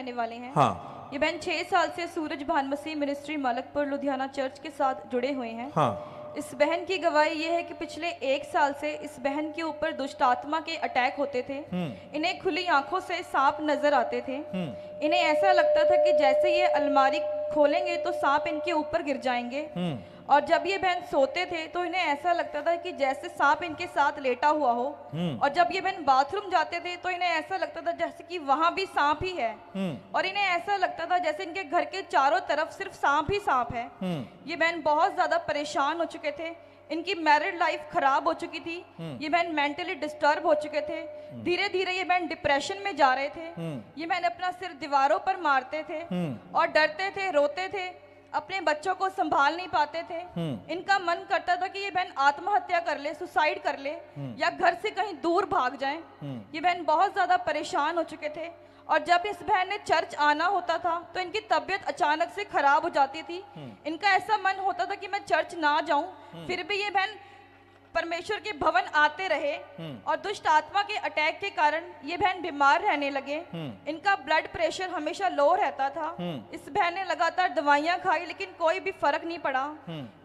रहने वाले हैं। हाँ। ये बहन 6 साल से सूरज भान मसीह मिनिस्ट्री मलकपुर लुधियाना चर्च के साथ जुड़े हुए हैं। हाँ। इस बहन की गवाही ये है कि पिछले 1 साल से इस बहन के ऊपर दुष्ट आत्मा के अटैक होते थे। इन्हें खुली आंखों से सांप नजर आते थे। इन्हें ऐसा लगता था कि जैसे ये अलमारी खोलेंगे तो सांप इनके ऊपर गिर जाएंगे। और जब ये बहन सोते थे तो इन्हें ऐसा लगता था कि जैसे सांप इनके साथ लेटा हुआ हो। और जब ये बहन बाथरूम जाते थे तो इन्हें ऐसा लगता था जैसे कि वहां भी सांप ही है। और इन्हें ऐसा लगता था जैसे इनके घर के चारों तरफ सिर्फ सांप ही सांप है। ये बहन बहुत ज्यादा परेशान हो चुके थे। इनकी मैरिड लाइफ खराब हो चुकी थी। ये बहन मेंटली डिस्टर्ब हो चुके थे। धीरे धीरे ये बहन डिप्रेशन में जा रहे थे। ये बहन अपना सिर दीवारों पर मारते थे और डरते थे, रोते थे, अपने बच्चों को संभाल नहीं पाते थे। इनका मन करता था कि ये बहन आत्महत्या कर ले, सुसाइड कर ले या घर से कहीं दूर भाग जाए। ये बहन बहुत ज्यादा परेशान हो चुके थे। और जब इस बहन ने चर्च आना होता था तो इनकी तबीयत अचानक से खराब हो जाती थी। इनका ऐसा मन होता था कि मैं चर्च ना जाऊं, फिर भी ये बहन परमेश्वर के भवन आते रहे। और दुष्ट आत्मा के अटैक के कारण ये बहन बीमार रहने लगे। इनका ब्लड प्रेशर हमेशा लो रहता था। इस बहन ने लगातार दवाइयां खाई लेकिन कोई भी फर्क नहीं पड़ा।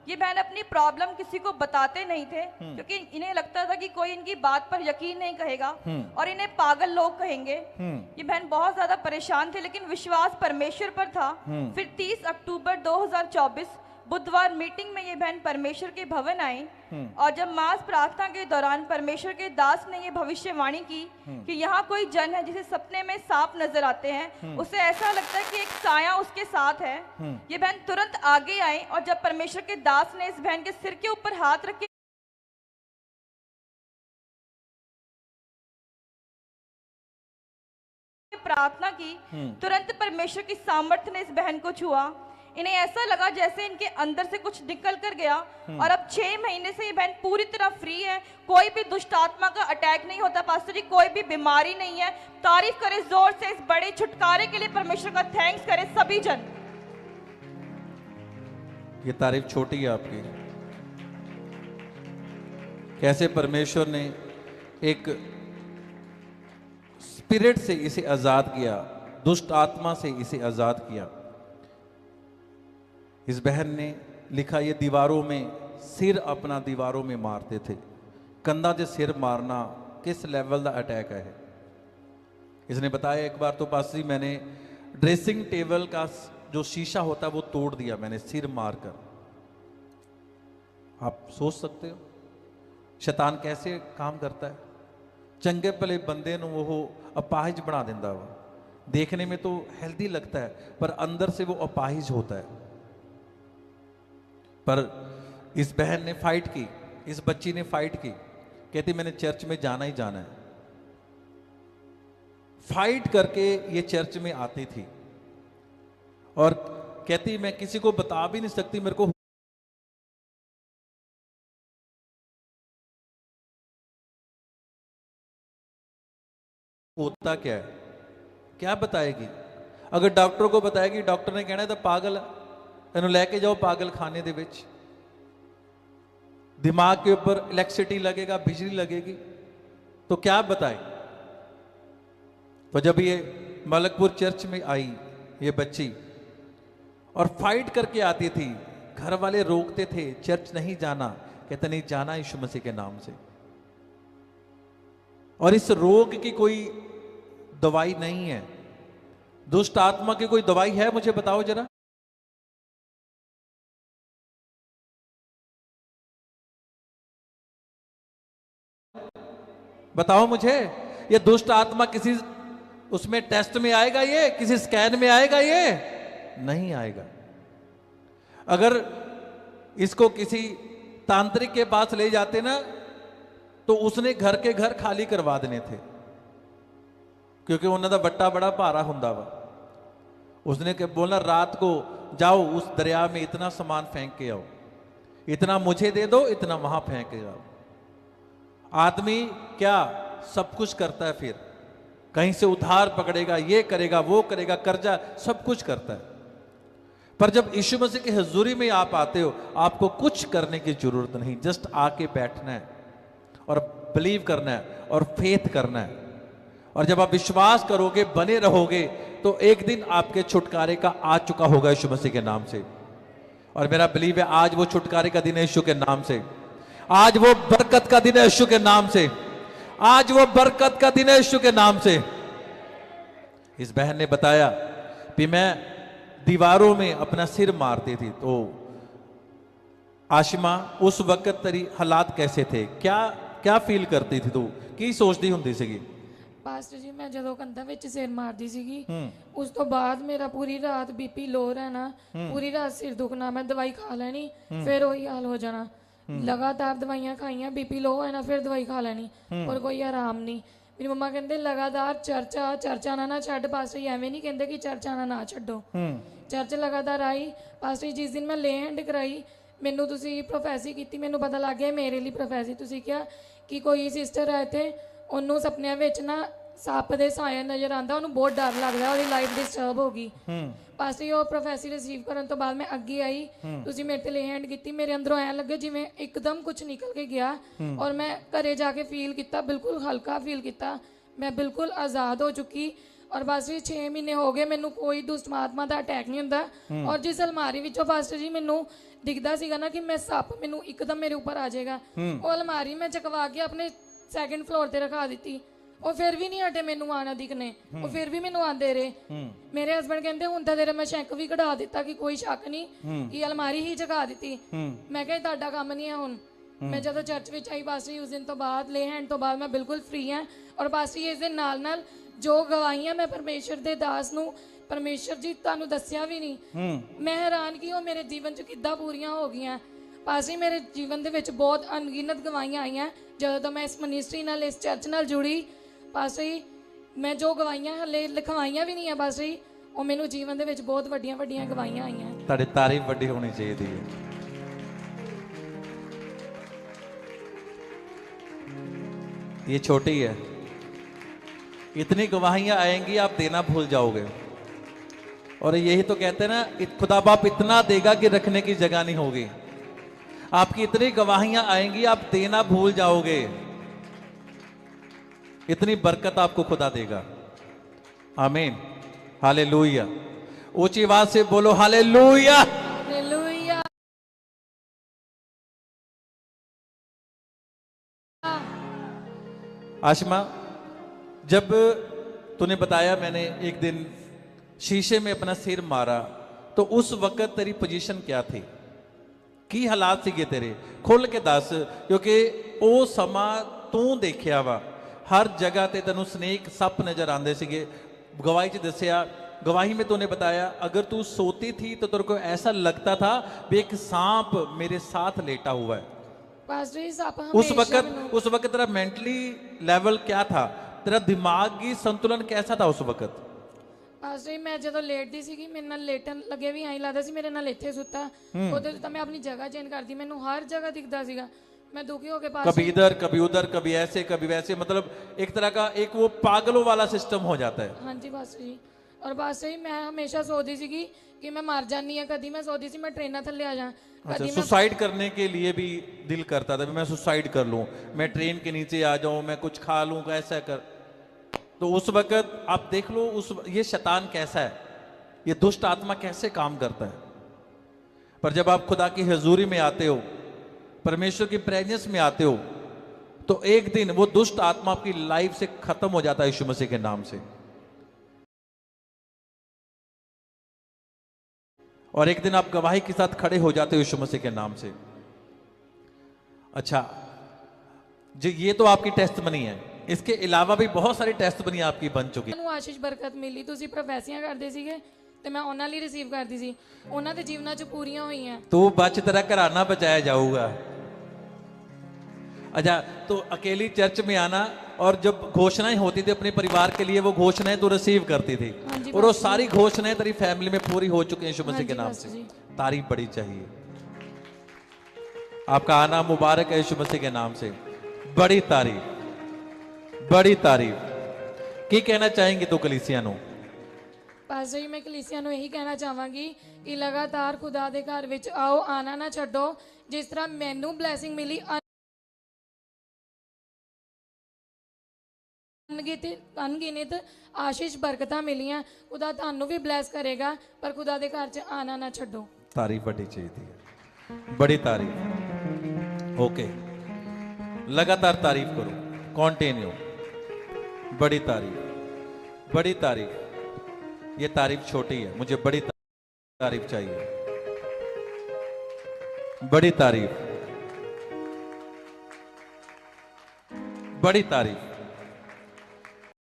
ये बहन अपनी प्रॉब्लम किसी को बताते नहीं थे क्योंकि इन्हें लगता था कि कोई इनकी बात पर यकीन नहीं कहेगा और इन्हें पागल लोग कहेंगे। ये बहन बहुत ज्यादा परेशान थे लेकिन विश्वास परमेश्वर पर था। फिर 30 अक्टूबर 2024 बुधवार मीटिंग में ये बहन परमेश्वर के भवन आई। और जब मास प्रार्थना के दौरान परमेश्वर के दास ने ये भविष्यवाणी की कि यहाँ कोई जन है जिसे सपने में सांप नजर आते हैं, उसे ऐसा लगता है कि एक साया उसके साथ है। ये बहन तुरंत आगे आई और जब परमेश्वर के दास ने इस बहन के सिर के ऊपर हाथ रख के प्रार्थना की, तुरंत परमेश्वर की सामर्थ्य ने इस बहन को छुआ। इन्हें ऐसा लगा जैसे इनके अंदर से कुछ निकल कर गया। और अब 6 महीने से ये बहन पूरी तरह फ्री है। कोई भी दुष्ट आत्मा का अटैक नहीं होता पास्टर जी, कोई भी बीमारी नहीं है। तारीफ करें जोर से इस बड़े छुटकारे के लिए, परमेश्वर का थैंक्स करें सभी जन। ये तारीफ छोटी है आपकी। कैसे परमेश्वर ने एक स्पिरिट से इसे आजाद किया, दुष्ट आत्मा से इसे आजाद किया। इस बहन ने लिखा, ये दीवारों में सिर अपना दीवारों में मारते थे। कंधा से सिर मारना किस लेवल का अटैक है। इसने बताया एक बार तो पास ही मैंने ड्रेसिंग टेबल का जो शीशा होता है वो तोड़ दिया मैंने सिर मारकर। आप सोच सकते हो शैतान कैसे काम करता है। चंगे भले बंदे ਨੂੰ ਉਹ अपाहिज बना देता वो। देखने में तो हेल्दी लगता है पर अंदर से वो अपाहिज होता है। पर इस बहन ने फाइट की, इस बच्ची ने फाइट की, कहती मैंने चर्च में जाना ही जाना है। फाइट करके ये चर्च में आती थी और कहती मैं किसी को बता भी नहीं सकती मेरे को होता क्या है, क्या बताएगी। अगर डॉक्टर को बताएगी डॉक्टर ने कहना तो पागल है, इन्हों लैके जाओ पागल खाने दे विच। दिमाग के ऊपर इलेक्ट्रिसिटी लगेगा, बिजली लगेगी, तो क्या बताए। तो जब ये मलकपुर चर्च में आई ये बच्ची और फाइट करके आती थी, घर वाले रोकते थे चर्च नहीं जाना, कहते नहीं जाना यीशु मसीह के नाम से। और इस रोग की कोई दवाई नहीं है, दुष्ट आत्मा की कोई दवाई है मुझे बताओ जरा। बताओ मुझे, ये दुष्ट आत्मा किसी उसमें टेस्ट में आएगा, ये किसी स्कैन में आएगा, ये नहीं आएगा। अगर इसको किसी तांत्रिक के पास ले जाते ना तो उसने घर के घर खाली करवा देने थे क्योंकि उन्होंने बट्टा बड़ा भारा हुंदा वा। उसने क्या बोला, रात को जाओ उस दरिया में इतना सामान फेंक के आओ, इतना मुझे दे दो, इतना वहां फेंक के आओ। आदमी क्या सब कुछ करता है, फिर कहीं से उधार पकड़ेगा, ये करेगा, वो करेगा, कर्जा, सब कुछ करता है। पर जब यीशु मसीह की हजूरी में आप आते हो, आपको कुछ करने की जरूरत नहीं, जस्ट आके बैठना है और बिलीव करना है और फेथ करना है और जब आप विश्वास करोगे, बने रहोगे, तो एक दिन आपके छुटकारे का आ चुका होगा यीशु मसीह के नाम से। और मेरा बिलीव है आज वो छुटकारे का दिन है यीशु के नाम से, आज वो बरकत का दिन है यीशु के नाम से, आज वो बरकत का दिन है यीशु के नाम से। इस बहन ने बताया कि मैं दीवारों में अपना सिर मारती थी। तो आशिमा उस वक्त तेरी हालात कैसे थे, क्या क्या फील करती थी, तू की सोचती ਹੁੰਦੀ ਸੀਗੀ? ਪਾਸਟਰ ਜੀ ਮੈਂ ਜਦੋਂ ਕੰਧਾਂ ਵਿੱਚ ਸਿਰ ਮਾਰਦੀ ਸੀਗੀ ਉਸ ਤੋਂ ਬਾਅਦ ਮੇਰਾ ਪੂਰੀ ਰਾਤ ਬੀਪੀ ਲੋ ਰਹਿਣਾ, ਪੂਰੀ ਰਾਤ ਸਿਰ ਦੁਖਣਾ, ਮੈਂ ਦਵਾਈ ਖਾ ਲੈਣੀ ਫਿਰ ਉਹੀ ਹਾਲ ਹੋ ਜਾਣਾ। ਲਗਾਤਾਰ ਦਵਾਈਆਂ ਖਾਈਆਂ, ਬੀਪੀ ਲੋ ਹੋਣਾ, ਫਿਰ ਦਵਾਈ ਖਾ ਲੈਣੀ ਔਰ ਕੋਈ ਆਰਾਮ ਨਹੀਂ। ਮੇਰੀ ਮੰਮਾ ਕਹਿੰਦੇ ਲਗਾਤਾਰ ਚਰਚਾ ਨਾ ਛੱਡ। ਪਾਸਟਰ ਜੀ ਐਵੇਂ ਨਹੀਂ ਕਹਿੰਦੇ ਕਿ ਚਰਚਾ ਨਾ ਛੱਡੋ, ਚਰਚ ਲਗਾਤਾਰ ਆਈ। ਪਾਸਟਰ ਜੀ ਜਿਸ ਦਿਨ ਮੈਂ ਲੇ ਹੈਂਡ ਕਰਾਈ ਮੈਨੂੰ ਤੁਸੀਂ ਪ੍ਰੋਫੈਸੀ ਕੀਤੀ, ਮੈਨੂੰ ਪਤਾ ਲੱਗ ਗਿਆ ਮੇਰੇ ਲਈ ਪ੍ਰੋਫੈਸੀ। ਤੁਸੀਂ ਕਿਹਾ ਕਿ ਕੋਈ ਸਿਸਟਰ ਹੈ ਇੱਥੇ, ਉਹਨੂੰ ਸੁਪਨਿਆਂ ਵਿੱਚ ਨਾ ਸੱਪ ਦੇ ਸਾਇਆ ਨਜ਼ਰ ਆਉਂਦਾ, ਉਹਨੂੰ ਬਹੁਤ ਡਰ ਲੱਗਦਾ, ਉਹਦੀ ਲਾਈਫ ਡਿਸਟਰਬ ਹੋ ਗਈ। ਪਾਸਟਰ ਜੀ ਉਹ ਪ੍ਰੋਫੈਸੀ ਰਿਸੀਵ ਕਰਨ ਤੋਂ ਬਾਅਦ ਮੈਂ ਅੱਗੇ ਆਈ, ਤੁਸੀਂ ਮੇਰੇ ਤੇ ਲੇ ਹੈਂਡ ਕੀਤੀ, ਮੇਰੇ ਅੰਦਰੋਂ ਐਂ ਲੱਗੇ ਜਿਵੇਂ ਇੱਕਦਮ ਕੁਝ ਨਿਕਲ ਕੇ ਗਿਆ ਔਰ ਮੈਂ ਘਰੇ ਜਾ ਕੇ ਫੀਲ ਕੀਤਾ, ਬਿਲਕੁਲ ਹਲਕਾ ਫੀਲ ਕੀਤਾ, ਮੈਂ ਬਿਲਕੁਲ ਆਜ਼ਾਦ ਹੋ ਚੁੱਕੀ। ਔਰ ਪਾਸਟਰ ਜੀ 6 ਮਹੀਨੇ ਹੋ ਗਏ ਮੈਨੂੰ ਕੋਈ ਦੁਸ਼ਟ ਆਤਮਾ ਦਾ ਅਟੈਕ ਨਹੀਂ ਹੁੰਦਾ। ਔਰ ਜਿਸ ਅਲਮਾਰੀ ਵਿੱਚੋਂ ਪਾਸਟਰ ਜੀ ਮੈਨੂੰ ਦਿਖਦਾ ਸੀਗਾ ਨਾ ਕਿ ਮੈਂ ਸੱਪ ਮੈਨੂੰ ਇੱਕਦਮ ਮੇਰੇ ਉੱਪਰ ਆ ਜਾਏਗਾ, ਉਹ ਅਲਮਾਰੀ ਮੈਂ ਚਕਵਾ ਕੇ ਆਪਣੇ ਸੈਕੰਡ ਫਲੋਰ ਤੇ ਰਖਾ ਦਿੱਤੀ। ਉਹ ਫਿਰ ਵੀ ਨਹੀਂ ਹਟੇ ਮੈਨੂੰ ਆਣਾ ਦਿਖਣੇ, ਉਹ ਫਿਰ ਵੀ ਮੈਨੂੰ ਆਂਦੇ ਰਹੇ। ਮੇਰੇ ਹਸਬੰਡ ਕਹਿੰਦੇ ਹੁਣ ਤਾਂ ਤੇਰਾ ਮੈਂ ਸ਼ੈਂਕ ਵੀ ਕਢਾ ਦਿੱਤਾ ਕਿ ਕੋਈ ਸ਼ੱਕ ਨਹੀਂ ਕਿ ਅਲਮਾਰੀ ਹੀ ਜਗਾ ਦਿੱਤੀ। ਮੈਂ ਕਿਹਾ ਤੁਹਾਡਾ ਕੰਮ ਨਹੀਂ ਹੈ ਹੁਣ। ਮੈਂ ਜਦੋਂ ਚਰਚ ਵਿੱਚ ਆਈ ਪਾਸਟਰ ਜੀ ਉਸ ਦਿਨ ਤੋਂ ਬਾਅਦ ਲੇ ਹੈਂਡ ਤੋਂ ਬਾਅਦ ਮੈਂ ਬਿਲਕੁਲ ਫ੍ਰੀ ਹਾਂ। ਔਰ ਪਾਸਟਰ ਜੀ ਇਸ ਦੇ ਨਾਲ ਨਾਲ ਜੋ ਗਵਾਹੀਆਂ ਮੈਂ ਪਰਮੇਸ਼ਰ ਦੇ ਦਾਸ ਨੂੰ, ਪਰਮੇਸ਼ਰ ਜੀ ਤੁਹਾਨੂੰ ਦੱਸਿਆ ਵੀ ਨਹੀਂ, ਮੈਂ ਹੈਰਾਨ ਕਿ ਉਹ ਮੇਰੇ ਜੀਵਨ 'ਚ ਕਿੱਦਾਂ ਪੂਰੀਆਂ ਹੋ ਗਈਆਂ। ਪਾਸਟਰ ਜੀ ਮੇਰੇ ਜੀਵਨ ਦੇ ਵਿੱਚ ਬਹੁਤ ਅਣਗਿਣਤ ਗਵਾਹੀਆਂ ਆਈਆਂ ਜਦੋਂ ਤੋਂ ਮੈਂ ਇਸ ਮਿਨਿਸਟਰੀ ਨਾਲ, ਇਸ ਚਰਚ ਨਾਲ ਜੁੜੀ। ਪਾਸਟਰ ਜੀ ਮੈਂ ਜੋ ਗਵਾਹੀਆਂ ਹਲੇ ਲਿਖਵਾਈਆਂ ਵੀ ਨਹੀਂ ਆ ਪਾਸਟਰ ਜੀ, ਉਹ ਮੈਨੂੰ ਜੀਵਨ ਦੇ ਵਿੱਚ ਬਹੁਤ ਵੱਡੀਆਂ ਵੱਡੀਆਂ ਗਵਾਹੀਆਂ ਆਈਆਂ। ਤੁਹਾਡੀ ਤਾਰੀਫ ਵੱਡੀ ਹੋਣੀ ਚਾਹੀਦੀ ਹੈ। ये छोटी है, इतनी गवाहियां आएंगी आप देना भूल जाओगे। और यही तो कहते हैं ना, खुदा बाप इतना देगा कि रखने की जगह नहीं होगी। आपकी इतनी गवाहियां आएंगी आप देना भूल जाओगे, इतनी बरकत आपको खुदा देगा। आमीन, हालेलुया। ऊंची आवाज से बोलो हालेलुया। हालेलुया। आशिमा, जब तूने बताया मैंने एक दिन शीशे में अपना सिर मारा, तो उस वक्त तेरी पोजीशन क्या थी, की हालात सीगे तेरे? खुल के दस, क्योंकि वो समा तू देखिया वा, हर जगह ते तेनू स्नेक सप नजर आंदे सीगे। गवाही च दसिया, गवाही में तूने बताया अगर तू सोती थी तो तेरे को ऐसा लगता था भी एक सांप मेरे साथ लेटा हुआ है। पास्टर जी सप उस वक्त तेरा मेंटली लेवल क्या था, तेरा दिमागी संतुलन कैसा था उस वक्त? ਪਾਸਟਰ ਜੀ ਮੈਂ ਜਦੋਂ ਲੇਟਦੀ ਸੀਗੀ ਮੇਰੇ ਨਾਲ ਲੇਟਣ ਲੱਗੇ ਵੀ ਐਂ ਲੱਗਦਾ ਸੀ ਮੇਰੇ ਨਾਲ ਇੱਥੇ ਸੁੱਤਾ, ਉਹਦੇ ਤਾਂ ਮੈਂ ਆਪਣੀ ਜਗ੍ਹਾ ਚੇਂਜ ਕਰਦੀ, ਮੈਨੂੰ ਹਰ ਜਗ੍ਹਾ ਦਿਖਦਾ ਸੀਗਾ। मैं दुखी हो गया, कभी इधर कभी उधर, कभी ऐसे कभी वैसे, मतलब एक तरह का एक वो पागलों वाला सिस्टम हो जाता है। हाँ जी पास्टर जी। और पास्टर जी मैं हमेशा सोचती सी कि मैं मर जानी है, कभी मैं सोचती सी मैं ट्रेन थले आ जा। अच्छा, सुसाइड करने के लिए भी दिल करता था, मैं सुसाइड कर लूं, मैं ट्रेन के नीचे आ जाऊं, मैं कुछ खा लूं, ऐसा कर। तो उस वक्त आप देख लो उस ये शैतान कैसा है, ये दुष्ट आत्मा कैसे काम करता है। पर जब आप खुदा की हजूरी में आते हो, परमेश्वर की प्रेजेंस में आते हो, तो एक दिन वो दुष्ट आत्मा आपकी लाइफ से खत्म हो जाता है यीशु मसीह के नाम से। और एक दिन आप गवाही के साथ खड़े हो जाते हो यीशु मसीह के नाम से। अच्छा जी, ये तो आपकी टेस्टमनी है, इसके अलावा भी बहुत सारी टेस्टमनी आपकी बन चुकी है। आशीष बरकत मिली, तुसी प्रोफेसियां करदे सीगे ਤੇ ਮੈਂ ਉਹਨਾਂ ਲਈ ਰਿਸੀਵ ਕਰਦੀ ਸੀ, ਉਹਨਾਂ ਦੇ ਜੀਵਨਾਂ 'ਚ ਪੂਰੀਆਂ ਹੋਈਆਂ। तू बच, तेरा घराना बचाया जाऊगा। अच्छा, तो अकेली चर्च में आना और जब घोषणाएं होती थी अपने परिवार के लिए, वो घोषणाएं तो रिसीव करती थी, और वो सारी घोषणाएं तेरी फैमिली में पूरी हो चुकी हैं यीशु मसीह के नाम से। तारीफ बड़ी चाहिए, आपका आना मुबारक है यीशु मसीह के नाम से। बड़ी तारीफ, बड़ी तारीफ। की कहना चाहेंगे तो कलीसिया नो? पास्टर जी मैं कलीसिया ਨੂੰ ਇਹੀ ਕਹਿਣਾ ਚਾਹਾਂਗੀ ਕਿ ਲਗਾਤਾਰ ਖੁਦਾ ਦੇ ਘਰ ਵਿੱਚ ਆਓ, ਆਣਾ ਨਾ ਛੱਡੋ। ਜਿਸ ਤਰ੍ਹਾਂ ਮੈਨੂੰ ਬਲੇਸਿੰਗ ਮਿਲੀ ਅਣਗਿਣਤ ਆਸ਼ੀਸ਼ ਬਰਕਤਾਂ ਮਿਲੀਆਂ। ਖੁਦਾ ਤੁਹਾਨੂੰ ਵੀ ਬਲੈਸ ਕਰੇਗਾ, ਪਰ ਖੁਦਾ ਦੇ ਘਰ 'ਚ ਆਣਾ ਨਾ ਛੱਡੋ। तारीफ बड़ी चाहिए है, बड़ी तारीफ। ओके, लगातार तारीफ करो, कॉन्टिन्यू। बड़ी तारीफ, बड़ी तारीफ। ये तारीफ छोटी है, मुझे बड़ी तारीफ चाहिए, बड़ी तारीफ, बड़ी तारीफ।